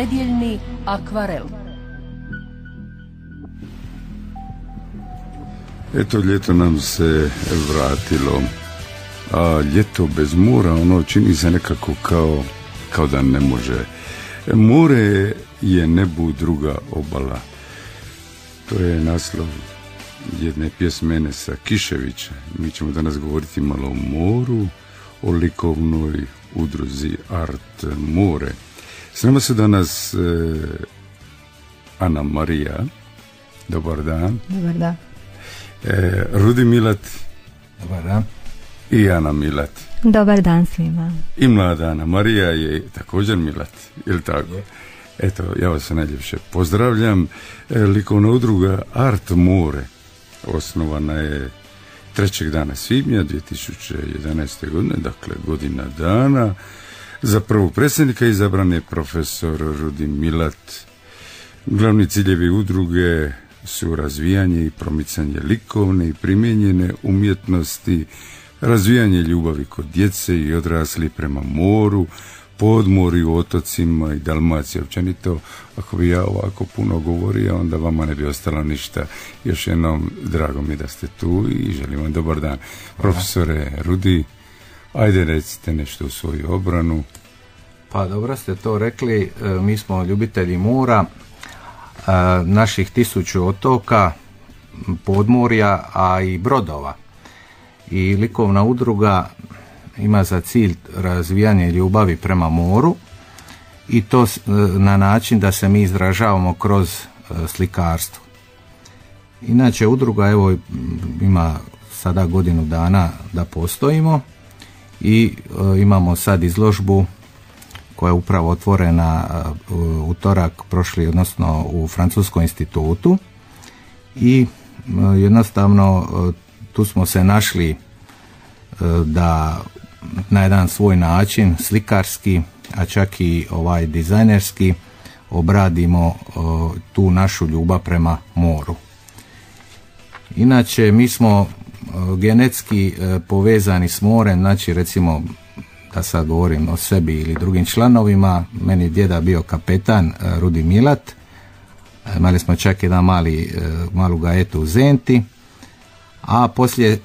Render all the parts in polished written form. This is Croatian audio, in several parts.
Nedjeljni akvarel. Eto, ljeto nam se vratilo, a ljeto bez mora, ono čini se nekako kao da ne može. More je nebu druga obala. To je naslov jedne pjesme Enesa Kiševića. Mi ćemo danas govoriti malo o moru, o likovnoj udruzi Art More. S nama su danas Ana Marija. Dobar dan. Dobar dan. Rudi Milat. Dobar dan. I Ana Milat. Dobar dan svima. I mlada Ana Marija je također Milat, ili tako? Eto, ja vas najljepše pozdravljam. Likovna udruga Art More osnovana je 3. dana svibnja 2011. godine, dakle godina dana. Za prvog predsjednika izabran je profesor Rudi Milat. Glavni ciljevi udruge su razvijanje i promicanje likovne i primijenjene umjetnosti, razvijanje ljubavi kod djece i odrasli prema moru, podmorju, otocima i Dalmaciji općenito. Ako bi ja ovako puno govorio, onda vama ne bi ostalo ništa. Još jednom, drago mi da ste tu i želim vam dobar dan. Profesore Rudi, ajde recite nešto u svoju obranu. Pa dobro ste to rekli, mi smo ljubitelji mora, naših 1000 otoka, podmorja, a i brodova. I likovna udruga ima za cilj razvijanje ljubavi prema moru i to na način da se mi izražavamo kroz slikarstvo. Inače, udruga evo ima sada godinu dana da postojimo i imamo sad izložbu koja je upravo otvorena utorak prošli, odnosno u Francuskom institutu, i jednostavno tu smo se našli da na jedan svoj način, slikarski, a čak i dizajnerski, obradimo tu našu ljubav prema moru. Inače, mi smo genetski povezani s morem, znači recimo, da sad govorim o sebi ili drugim članovima, meni je djeda bio kapetan Rudi Milat, imali smo čak jedan malu gajetu u Zenti, a poslije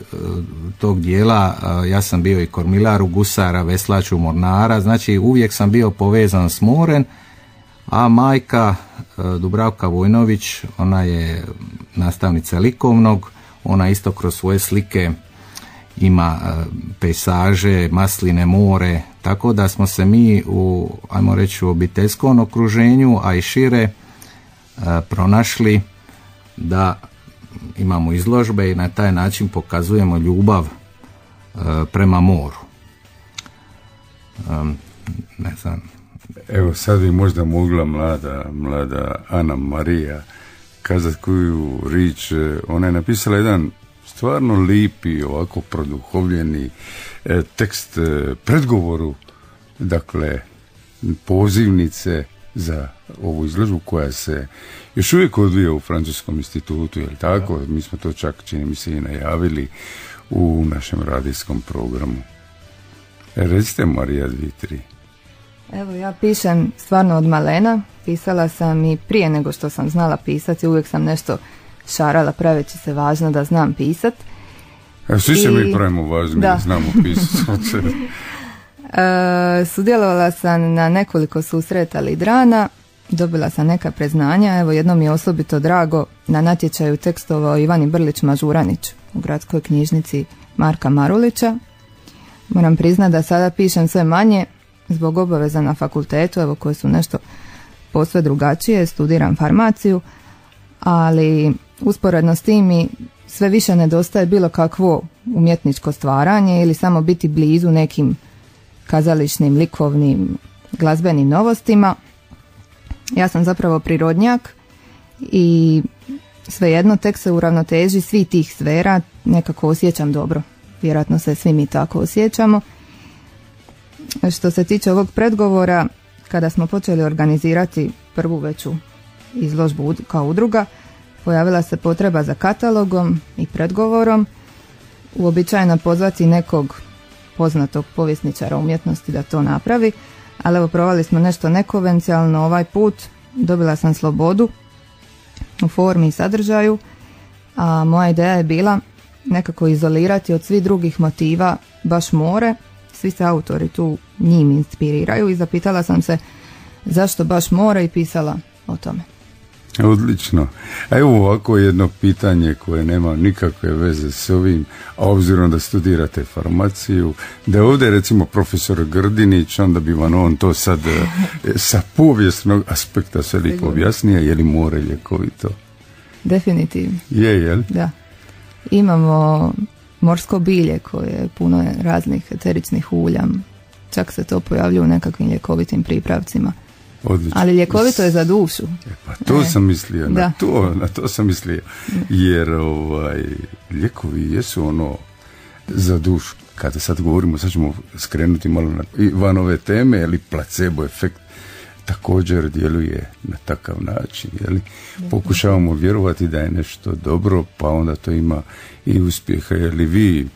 tog dijela ja sam bio i kormilar u gusara, veslač u mornara, znači uvijek sam bio povezan s morem, a majka Dubravka Vojnović, ona je nastavnica likovnog, ona isto kroz svoje slike ima pejsaže, masline, more, tako da smo se mi u, ajmo reći, u obiteljskom okruženju, a i šire, pronašli da imamo izložbe i na taj način pokazujemo ljubav prema moru. Ne znam. Evo, sad bi možda mogla mlada Ana Marija kazati koju riječ. Ona je napisala jedan stvarno lipi, ovako produhovljeni tekst predgovoru, dakle pozivnice za ovu izložbu koja se još uvijek odvija u Francuskom institutu, jel tako? Mi smo to čak, čini mi se, i najavili u našem radijskom programu. Recite, Marija, 2-3. Evo, ja pišem stvarno od malena. Pisala sam i prije nego što sam znala pisati, uvijek sam nešto šarala praveći se važno da znam pisat. Svi se mi pravimo važni da znamo pisati. Sudjelovala sam na nekoliko susreta Lidrana, dobila sam neka priznanja. Evo, jedno mi je osobito drago, na natječaju tekstovao Ivani Brlić-Mažuranić u gradskoj knjižnici Marka Marulića. Moram priznati da sada pišem sve manje zbog obaveza na fakultetu, evo, koje su nešto posve drugačije. Studiram farmaciju, ali usporedno s tim mi sve više nedostaje bilo kakvo umjetničko stvaranje ili samo biti blizu nekim kazališnim, likovnim, glazbenim novostima. Ja sam zapravo prirodnjak i svejedno tek se u ravnoteži svih tih sfera nekako osjećam dobro. Vjerojatno se svi mi tako osjećamo. Što se tiče ovog predgovora, kada smo počeli organizirati prvu veću izložbu kao udruga, pojavila se potreba za katalogom i predgovorom. Uobičajeno pozvati nekog poznatog povjesničara umjetnosti da to napravi, ali evo provali smo nešto nekonvencionalno ovaj put. Dobila sam slobodu u formi i sadržaju, a moja ideja je bila nekako izolirati od svih drugih motiva baš more. Svi se autori tu njim inspiriraju i zapitala sam se zašto baš more i pisala o tome. Odlično. A evo ovako jedno pitanje koje nema nikakve veze s ovim, a obzirom da studirate farmaciju, da je ovdje recimo profesor Grdinić, onda bi vam on to sad sa povijesnog aspekta sve lijepo objasnije, je li more ljekovito? Definitivno. Je, jel? Da. Imamo morsko bilje koje je puno raznih eteričnih ulja, čak se to pojavljuje u nekakvim ljekovitim pripravcima. Odlično. Ali ljekovito je za dušu. Pa to sam mislio, na to sam mislio. Jer lijekovi jesu ono za dušu. Kada sad govorimo, sad ćemo skrenuti malo van ove teme, ali placebo efekt također djeluje na takav način. Jeli? Pokušavamo vjerovati da je nešto dobro, pa onda to ima i uspjeha. Jeli vi,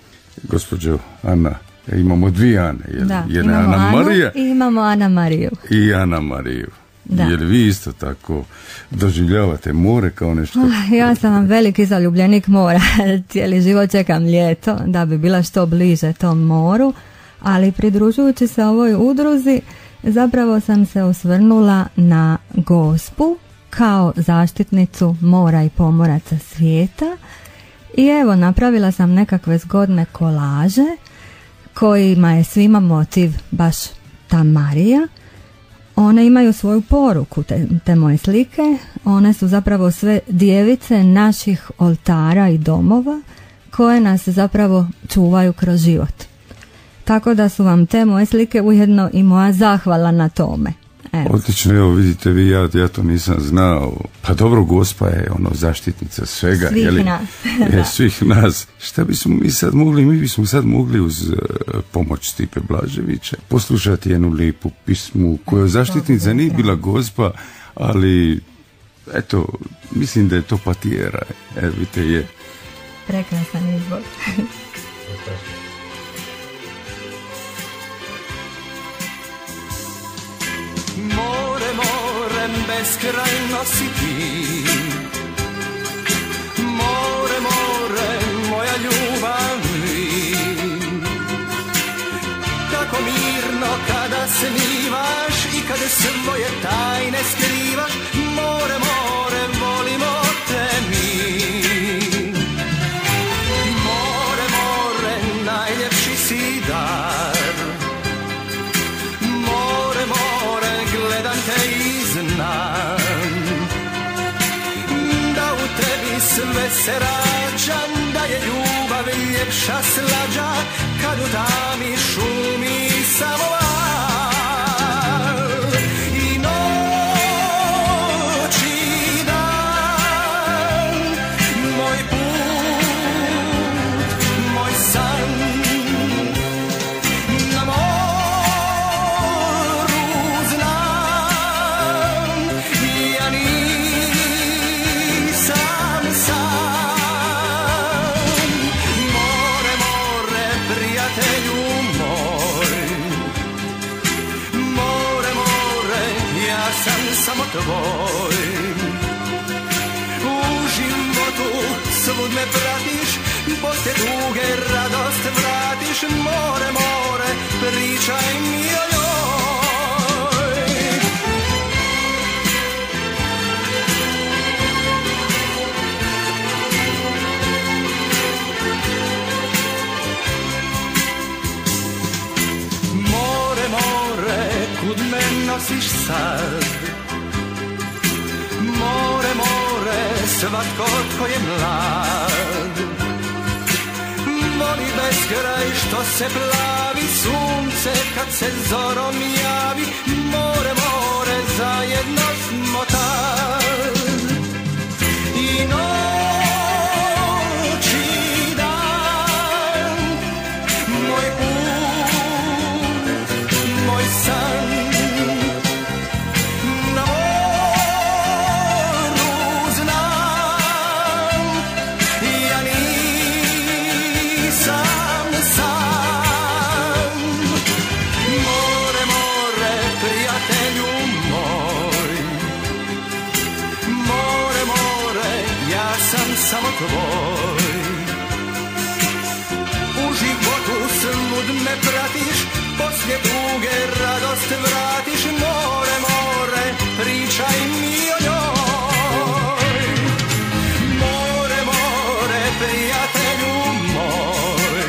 gospođo Ana, imamo dvije Ane, jedna imamo Ana Marija i imamo Ana Mariju. I Ana Mariju. Da. Jer vi isto tako doživljavate more kao nešto? Ja sam veliki zaljubljenik mora. Cijeli život čekam ljeto da bi bila što bliže tom moru, ali pridružujući se ovoj udruzi zapravo sam se osvrnula na Gospu kao zaštitnicu mora i pomoraca svijeta i evo napravila sam nekakve zgodne kolaže kojima je svima motiv baš ta Marija. One imaju svoju poruku, te moje slike. One su zapravo sve djevice naših oltara i domova koje nas zapravo čuvaju kroz život. Tako da su vam te moje slike ujedno i moja zahvala na tome. Odlično, evo vidite vi, ja to nisam znao. Pa dobro, Gospa je ono zaštitnica svega. Svih nas. Svih nas. Šta bismo mi sad mogli? Mi bismo sad mogli uz pomoć Stipe Blaževića poslušati jednu lijepu pismu koja zaštitnica nije bila Gospa, ali eto, mislim da je to Patijera. Evo vidite je. Prekrasan izbor. More, more, beskrajno si ti. More, more, moja ljubavi. Tako mirno kada se nivaš i kada svoje tajne skrivaš. More, more, volimo te mi. More, more, najljepši si dar. Gledam te i znam da u tebi sve se rađam, da je ljubav ljepša slađa kad u tami šumi samovar. I noć i dan, moj put, moj san, na samo tvoj. U životu svud me pratiš, poslije duge radost vratiš. More, more, pričaj mi o njoj. More, more, kud me nosiš sad? More, more, svatko tko je mlad voli beskraj što se plavi, sunce kad se zorom javi. More, more, zajedno smo tad. I noć i dan, moj put, moj san. ja sam samo tvoj. U životu slud me pratiš, poslije tuge radost vratiš. More, more, pričaj mi o njoj. More, more, prijatelju moj.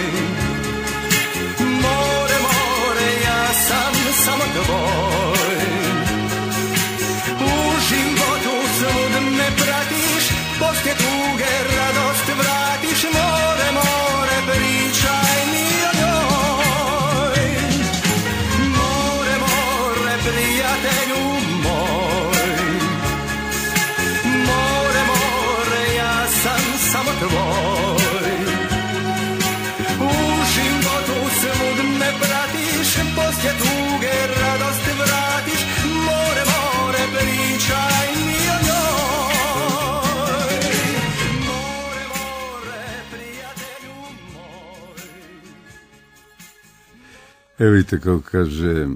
More, more, ja sam samo tvoj. U životu slud me pratiš, poslije tuge radost vratiš. More, more, pričaj mi o njoj. More, more, prijatelju moj. More, more, ja sam samo tvoj. U životu slud me pratiš, poslije tuge radost vratiš. More, more, pričaj mi o njoj. More, more, prijatelju moj. Evo vidite kako kaže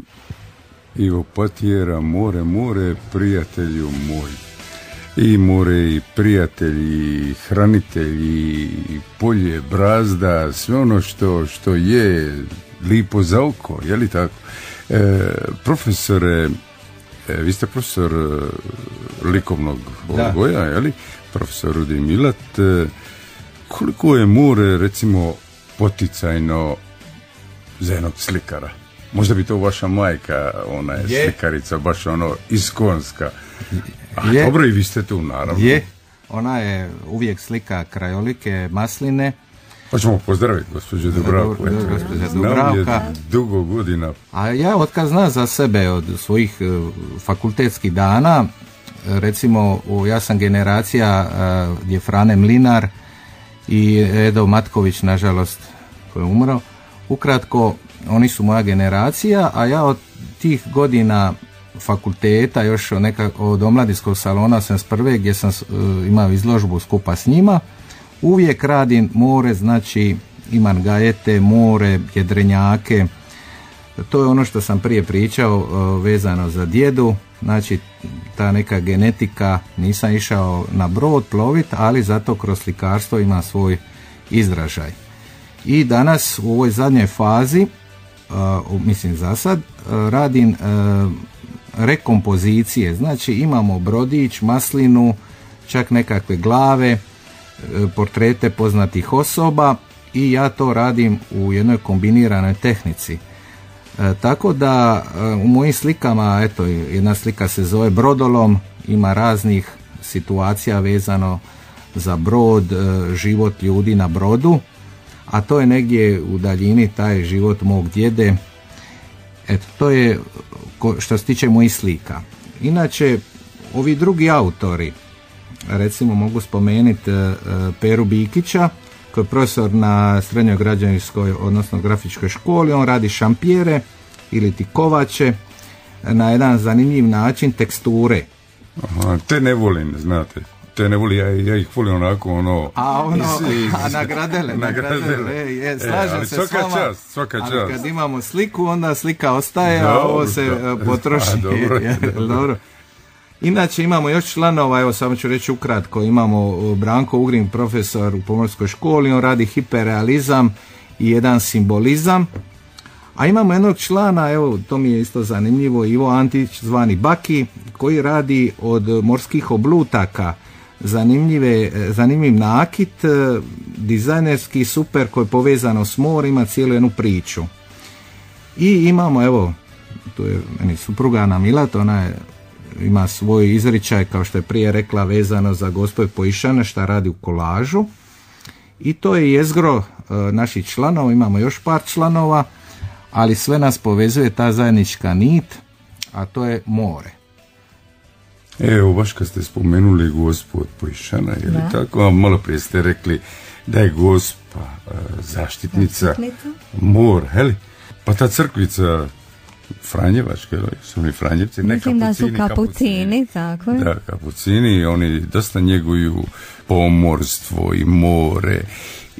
Ivo Patjera, more, more, prijatelju moj. I more, i prijatelji, i hranitelji, i polje, brazda, sve ono što je lipo za oko, je li tako? Profesore, vi ste profesor likovnog odgoja, je li? Profesor Rudi Milat, koliko je more, recimo, poticajno za jednog slikara? Možda bi to vaša majka, ona je slikarica, baš ono iskonska. Je. Dobro, i vi ste tu, naravno. Je, ona je uvijek slika krajolike, masline. Hoćemo pozdraviti gospođu Dubravku. Gospođa Dubravka. Znam je dugo godina. A ja otkad znam za sebe od svojih fakultetskih dana, recimo ja sam generacija gdje Frane Mlinar i Edo Matković, nažalost, koji je umro. Ukratko, oni su moja generacija, a ja od tih godina fakulteta, još od omladinskog salona 81. gdje sam imao izložbu skupa s njima, uvijek radim more, znači imam gajete, more, jedrenjake. To je ono što sam prije pričao vezano za djedu, znači ta neka genetika, nisam išao na brod plovit, ali zato kroz slikarstvo ima svoj izražaj. I danas u ovoj zadnjoj fazi, mislim za sad, radim rekompozicije, znači imamo brodić, maslinu, čak nekakve glave, portrete poznatih osoba i ja to radim u jednoj kombiniranoj tehnici. Tako da u mojim slikama, eto, jedna slika se zove Brodolom, ima raznih situacija vezano za brod, život ljudi na brodu, a to je negdje u daljini taj život mog djede. Eto, to je što se tiče mojih slika. Inače, ovi drugi autori, recimo mogu spomenuti Peru Bikića, koji je profesor na srednjoj građevinskoj, odnosno grafičkoj školi. On radi šampijere ili ti kovače na jedan zanimljiv način, teksture. Aha, te ne volim, znate. Te ne volim, ja ih volim onako ono... A nagradele, slažem se s vama. Svaka čast. Ali kad imamo sliku, onda slika ostaje, a ovo se potroši. Dobro. Inače imamo još članova, evo samo ću reći ukratko, imamo Branko Ugrin, profesor u Pomorskoj školi, on radi hiperrealizam i jedan simbolizam. A imamo jednog člana, evo to mi je isto zanimljivo, Ivo Antić, zvani Baki, koji radi od morskih oblutaka zanimljiv nakit, dizajnerski, super, koji je povezano s morem, ima cijelu jednu priču. I imamo, evo, tu je meni supruga Ana Milat, ona ima svoj izričaj, kao što je prije rekla, vezano za Gospoje Poišane, šta radi u kolažu. I to je jezgro naših članova, imamo još par članova, ali sve nas povezuje ta zajednička nit, a to je more. Evo, baš kad ste spomenuli Gospu od Poišana, je li tako? A malo prije ste rekli da je Gospa zaštitnica mora, heli? Pa ta crkvica Franjevačke, su oni Franjevci, ne Mislim Kapucini. da su Kapucini, tako je. Da, Kapucini, oni dosta njeguju pomorstvo i more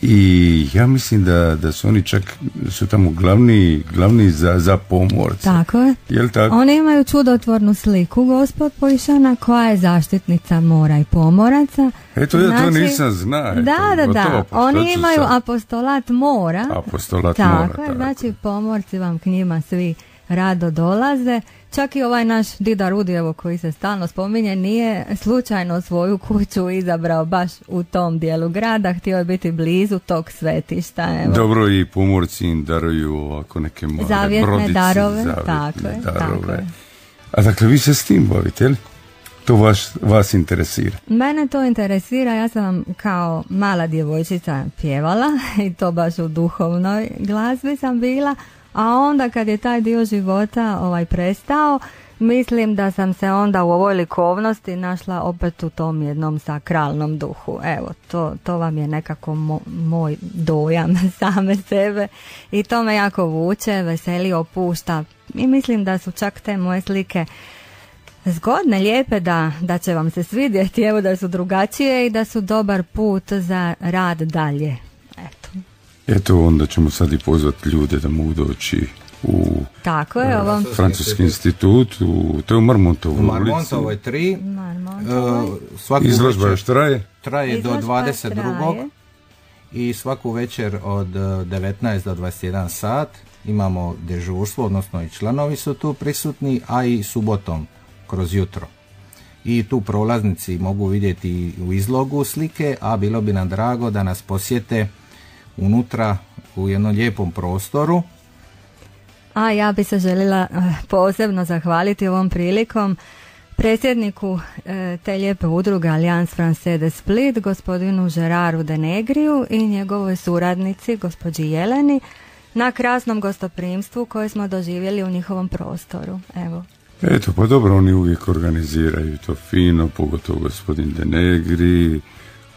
i ja mislim da su oni čak su tamo glavni za pomorce. Tako je. Jel tako? Oni imaju čudotvornu sliku gospod Pojšana koja je zaštitnica mora i pomoraca. Eto, ja to nisam znao. Da. Oni imaju apostolat mora. Apostolat mora, tako je, znači pomorci vam k njima svi rado dolaze. Čak i ovaj naš Dida Rudi, evo, koji se stalno spominje, nije slučajno svoju kuću izabrao baš u tom dijelu grada, htio je biti blizu tog svetišta. Evo. Dobro, i pomorci im daruju ovako neke male zavjetne brodice, darove. Zavjetne Tako darove. je. A dakle, vi se s tim bavite, jel? To vas interesira? Mene to interesira, ja sam vam kao mala djevojčica pjevala i to baš u duhovnoj glazbi sam bila. A onda kad je taj dio života prestao, mislim da sam se onda u ovoj likovnosti našla opet u tom jednom sakralnom duhu. Evo, to vam je nekako moj dojam same sebe i to me jako vuče, veseli, opušta i mislim da su čak te moje slike zgodne, lijepe, da će vam se svidjeti, evo da su drugačije i da su dobar put za rad dalje. Eto, onda ćemo sad i pozvati ljude da mogu doći u tako je, Francuski institut, to je u Marmontovoj ulici. U Marmontovoj 3. Izložba još traje? Traje do 22. I svaku večer od 19 do 21 sat imamo dežurstvo, odnosno i članovi su tu prisutni, a i subotom kroz jutro. I tu prolaznici mogu vidjeti u izlogu slike, a bilo bi nam drago da nas posjete unutra u jednom lijepom prostoru. A ja bi se željela posebno zahvaliti ovom prilikom predsjedniku te lijepe udruge Alliance Française de Split, gospodinu Geraru de Negriju i njegovoj suradnici, gospođi Jeleni, na krasnom gostoprimstvu koje smo doživjeli u njihovom prostoru. Eto, pa dobro, oni uvijek organiziraju to fino, pogotovo gospodin de Negri.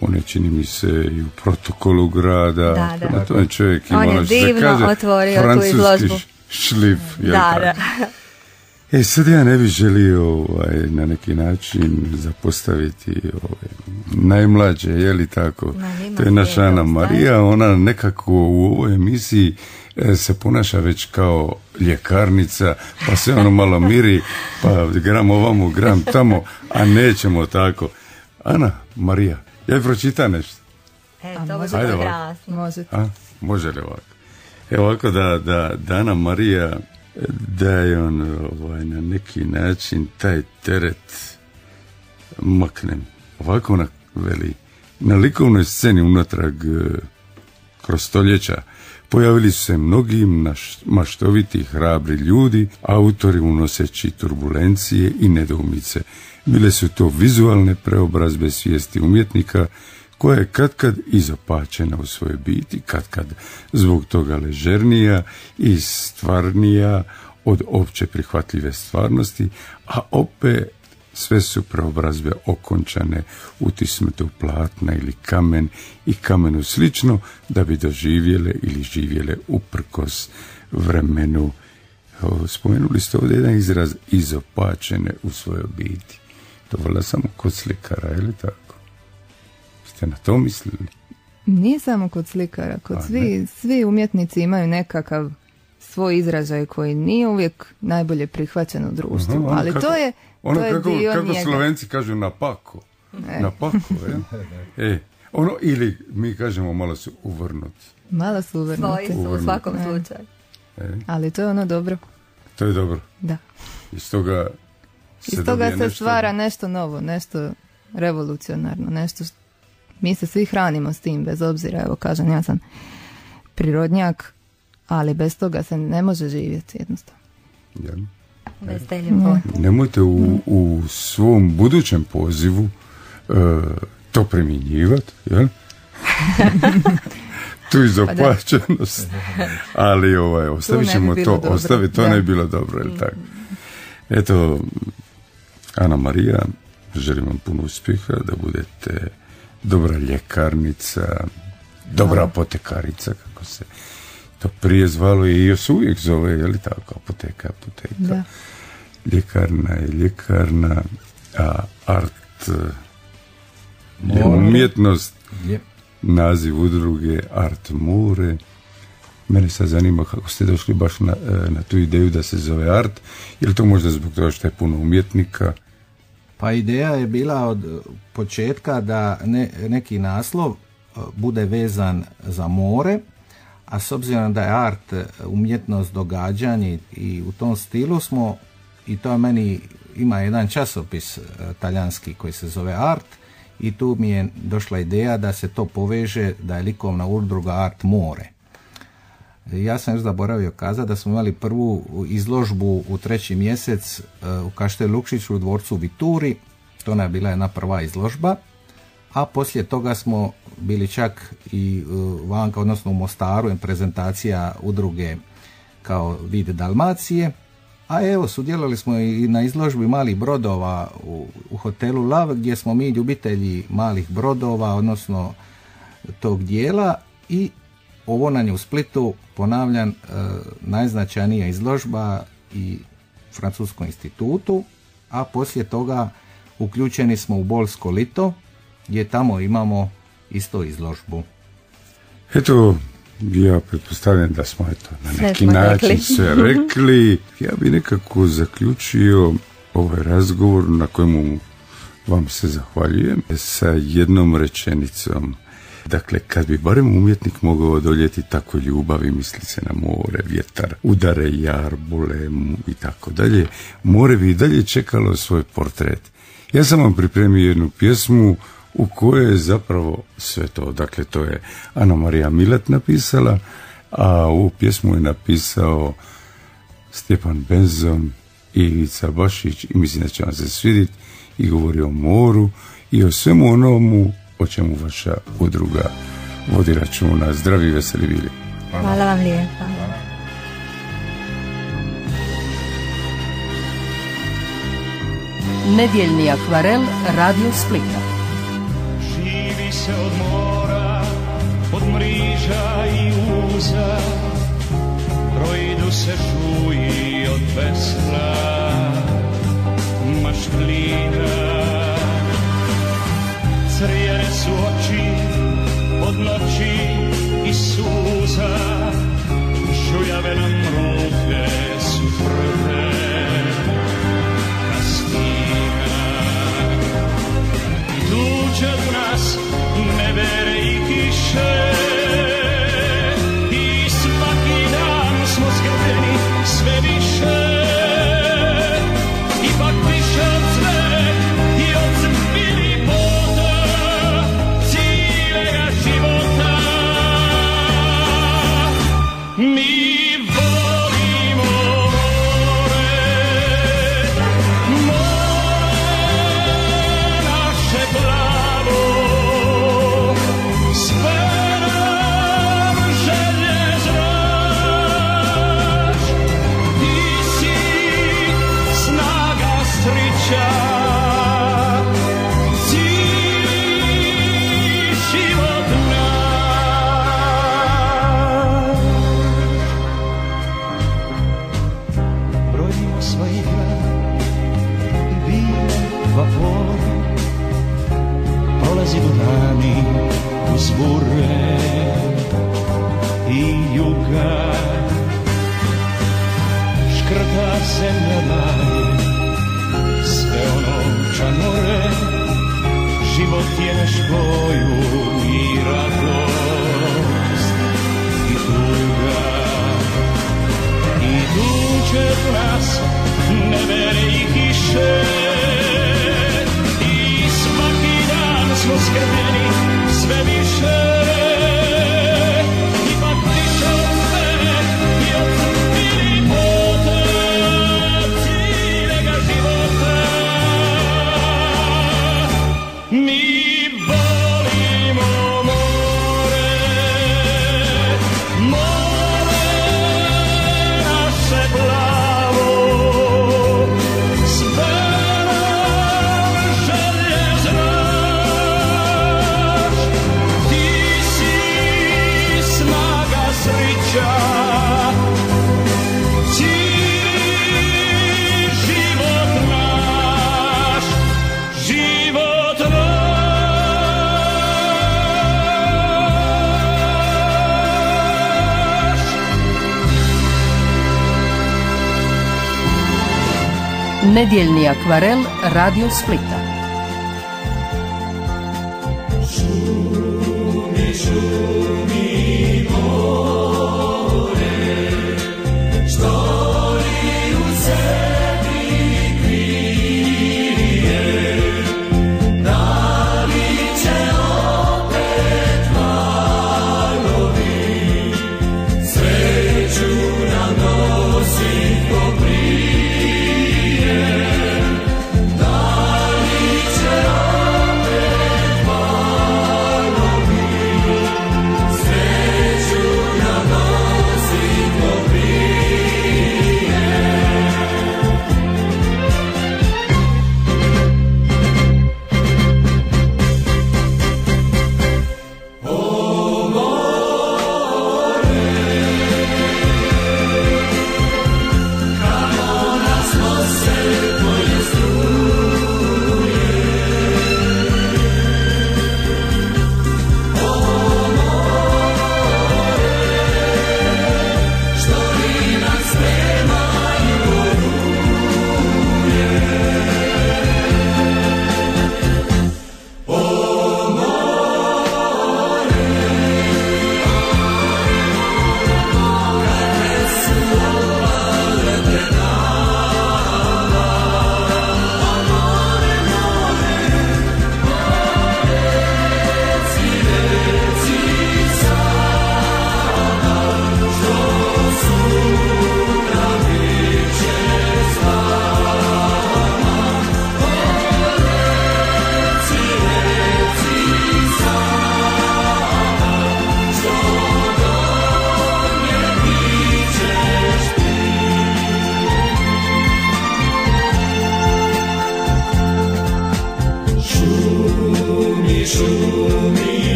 On je, čini mi se, i u protokolu grada. Da. To je čovjek ima, on je divno otvorio tu izložbu. Šlif. Da. Sad ja ne bih želio na neki način zapostaviti najmlađe, je li tako? To je naša Ana Marija, ona nekako u ovoj emisiji se ponaša već kao ljekarnica, pa se ono malo miri, pa gram ovamo, gram tamo, a nećemo tako. Ana Marija, ja pročita nešto. To može biti krasno. Može li ovako? Evo ovako da Ana Marija daje na neki način taj teret maknem. Ovako ona veli, na likovnoj sceni unatrag kroz stoljeća pojavili su se mnogi maštoviti, hrabri ljudi, autori unoseći turbulencije i nedoumice. Bile su to vizualne preobrazbe svijesti umjetnika, koja je katkad izopačena u svojoj biti, katkad zbog toga ležernija i stvarnija od opće prihvatljive stvarnosti, a opet sve su preobrazbe okončane, utisnute u platna ili kamen i kamenu slično, da bi doživjele ili živjele uprkos vremenu. Spomenuli ste ovdje jedan izraz, izopačene u svojoj biti. To valjda samo kod slikara, je li tako? Ste na to mislili? Nije samo kod slikara, kod svi umjetnici imaju nekakav svoj izražaj koji nije uvijek najbolje prihvaćen u društvu, ali to je dio kako njega. Slovenci kažu na pako. Na pako, ili mi kažemo malo su uvrnuti. Malo su uvrnuti. Svoji su u svakom slučaju. Ali to je ono dobro. To je dobro. Da. Iz toga se stvara nešto novo, nešto revolucionarno, nešto mi se svi hranimo s tim, bez obzira, evo kažem, ja sam prirodnjak, ali bez toga se ne može živjeti jednostavno. Bez te ljepote. Nemojte u svom budućem pozivu to primjenjivati, jel? Tu izopačenost. Ali ostavit ćemo to, to ne bi bilo dobro, jel tako? Eto, Ana Marija, želim vam puno uspjeha, da budete dobra ljekarnica, dobra apotekarica, kako se to prije zvalo i još uvijek zove, je li tako, apoteka. Da. Ljekarna je ljekarna, a art je umjetnost, naziv udruge Art More. Mene sad zanima kako ste došli baš na tu ideju da se zove art, je li to možda zbog toga što je puno umjetnika? Pa ideja je bila od početka da neki naslov bude vezan za more, a s obzirom da je art umjetnost, događanje i u tom stilu smo, i to meni ima jedan časopis talijanski koji se zove Art, i tu mi je došla ideja da se to poveže, da je likovna udruga Art More. Ja sam još zaboravio kazati da smo imali prvu izložbu u 3. mjesec u Kaštel Lukšiću u dvorcu Vituri, to je bila jedna prva izložba, a poslije toga smo bili čak i vanka, odnosno u Mostaru, je prezentacija udruge kao vid Dalmacije, a evo, sudjelovali smo i na izložbi malih brodova u hotelu Lav, gdje smo mi ljubitelji malih brodova, odnosno tog dijela, i ovo nam je u Splitu, ponavljam, najznačajnija izložba i Francuskom institutu, a poslije toga uključeni smo u Bolsko lito, gdje tamo imamo isto izložbu. Eto, ja pretpostavljam da smo na neki način sve rekli. Ja bi nekako zaključio ovaj razgovor na kojemu vam se zahvaljujem sa jednom rečenicom. Dakle, kad bi barem umjetnik mogao odoljeti tako ljubavi, misli se na more, vjetar, udare, jarbole i tako dalje, more bi i dalje čekalo svoj portret. Ja sam vam pripremio jednu pjesmu u kojoj je zapravo sve to. Dakle, to je Ana Marija Milat napisala, a ovu pjesmu je napisao Stjepan Benzon i Ivica Bašić, i mislim da će vam se svidjeti, i govori o moru i o svemu onomu o čemu vaša udruga vodi računa. Zdravi i veseli bili. Hvala vam lijepa. Nedjeljni akvarel Radio Splita. Živi se od mora, od mriža i uza, proidu se čuji od vesla, maštlina. Crjene su oči od noći i suza, žuljave nam ruke su prve kastina. Tuđe u nas nevere i kiše, i svaki dan smo zgrbljeni sve više. Ipak više od sve i od crpili voda cijelega života. Mi volimo Nedjeljni akvarel Radio Splita.